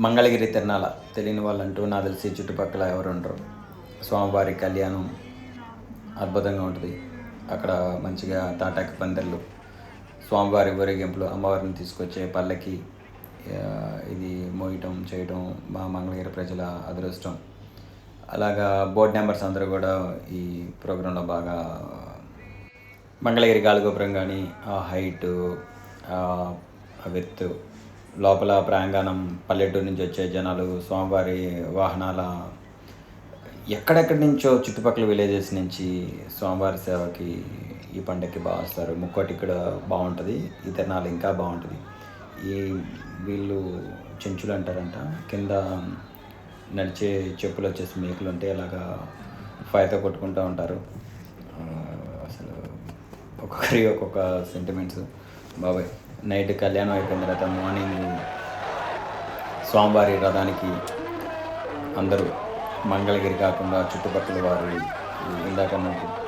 మంగళగిరి తిరణాల తెలియని వాళ్ళంటూ నాకు తెలిసి చుట్టుపక్కల ఎవరు ఉండరు. స్వామివారి కళ్యాణం అద్భుతంగా ఉంటుంది. అక్కడ మంచిగా తాటాకు పందిర్లు, స్వామివారి ఊరేగింపులు, అమ్మవారిని తీసుకొచ్చే పల్లకి ఇది మోయటం చేయటం మా మంగళగిరి ప్రజల అదృష్టం. అలాగా బోర్డ్ మెంబర్స్ అందరూ కూడా ఈ ప్రోగ్రాంలో బాగా మంగళగిరి గాలిగోపురం కానీ ఆ హైటు విత్ లోపల ప్రాంగణం, పల్లెటూరు నుంచి వచ్చే జనాలు, స్వామివారి వాహనాల ఎక్కడెక్కడి నుంచో చుట్టుపక్కల విలేజెస్ నుంచి స్వామివారి సేవకి ఈ పండగకి బాగా వస్తారు. ముక్కోటి ఇక్కడ బాగుంటుంది, ఈ తిరణాలు ఇంకా బాగుంటుంది. ఈ వీళ్ళు చెంచులు అంటారంట, కింద నడిచే చెప్పులు వచ్చేసి మేకులు ఉంటాయి, అలాగా ఫైర్తో కొట్టుకుంటూ ఉంటారు. అసలు ఒక్కొక్కరి ఒక్కొక్క సెంటిమెంట్స్ బాబాయ్. నైట్ కళ్యాణం అయిపోయిన తర్వాత మార్నింగ్ స్వామివారి రథానికి అందరూ మంగళగిరి కాకుండా చుట్టుపక్కల వారు ఇందాక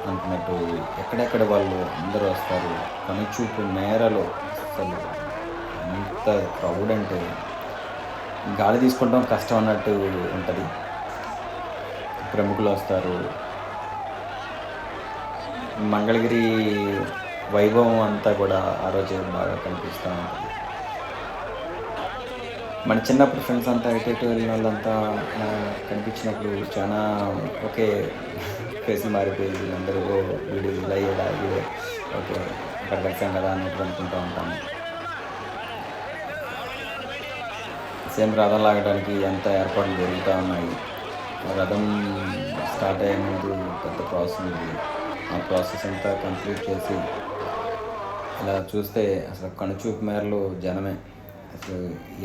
అనుకున్నట్టు ఎక్కడెక్కడ వాళ్ళు అందరూ వస్తారు. కనుచూపు మేరలో అసలు ఎంత క్రౌడ్ అంటే గాలి తీసుకుంటాం కష్టం అన్నట్టు ఉంటుంది. ప్రముఖులు వస్తారు. మంగళగిరి వైభవం అంతా కూడా ఆ రోజే బాగా కనిపిస్తూ ఉంటుంది. మన చిన్నప్పుడు ఫ్రెండ్స్ అంతా ఎటు వెళ్ళిన వాళ్ళంతా కనిపించినప్పుడు చాలా ఓకే ఫేస్ మారిపోయింది. అందరూ వీడు ఇలా ఇలా ఇదే ఓకే అక్కడ కలిసాం కదా అన్నట్టు అనుకుంటూ ఉంటాము. సేమ్ రథం లాగడానికి ఎంత ఏర్పాట్లు జరుగుతూ ఉన్నాయి. రథం స్టార్ట్ అయ్యే ముందు పెద్ద ప్రాసెస్ ఉంది. ఆ ప్రాసెస్ అంతా కంప్లీట్ చేసి ఇలా చూస్తే అసలు కనుచూపు మేరలో జనమే. అసలు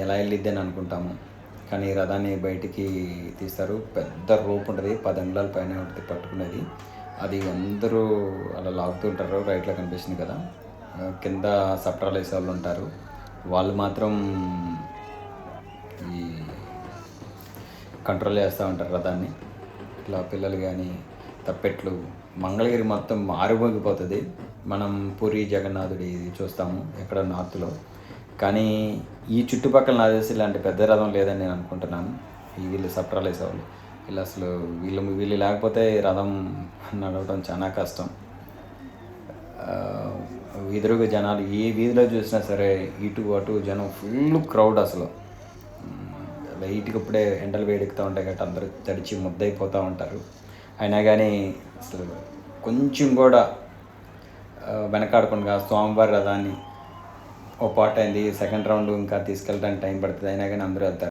ఎలా వెళ్ళిద్ది అని అనుకుంటాము, కానీ రథాన్ని బయటికి తీస్తారు. పెద్ద రోప్ ఉంటుంది, 10 అంగుళాల పైన ఉంటుంది పట్టుకునేది. అది అందరూ అలా లాగుతుంటారు. రైట్లో కనిపిస్తుంది కదా, కింద సప్రాలు వేసే వాళ్ళు ఉంటారు. వాళ్ళు మాత్రం ఈ కంట్రోల్ చేస్తూ ఉంటారు రథాన్ని. ఇట్లా పిల్లలు కానీ తప్పెట్లు, మంగళగిరి మొత్తం మారుమోగిపోతుంది. మనం పూరి జగన్నాథుడి చూస్తాము ఎక్కడ నార్త్లో, కానీ ఈ చుట్టుపక్కల నాకు తెలిసి ఇలాంటి పెద్ద రథం లేదని నేను అనుకుంటున్నాను. వీళ్ళు సప్రాలు వేసేవాళ్ళు వీళ్ళు లేకపోతే రథం నడవడం చాలా కష్టం. ఎదురుగా జనాలు ఏ వీధిలో చూసినా సరే ఇటు అటు జనం ఫుల్ క్రౌడ్. అసలు లైట్గా ఇప్పుడే ఎండలు వేడెక్కుతూ ఉంటాయి కాబట్టి అందరూ తడిచి ముద్దయిపోతూ ఉంటారు. అయినా కానీ అసలు కొంచెం కూడా వెనకాడకుండా స్వామివారి రథాన్ని ఓ పాట అయింది. సెకండ్ రౌండ్ ఇంకా తీసుకెళ్ళడానికి టైం పడుతుంది, అయినా కానీ అందరూ వెళ్తారు.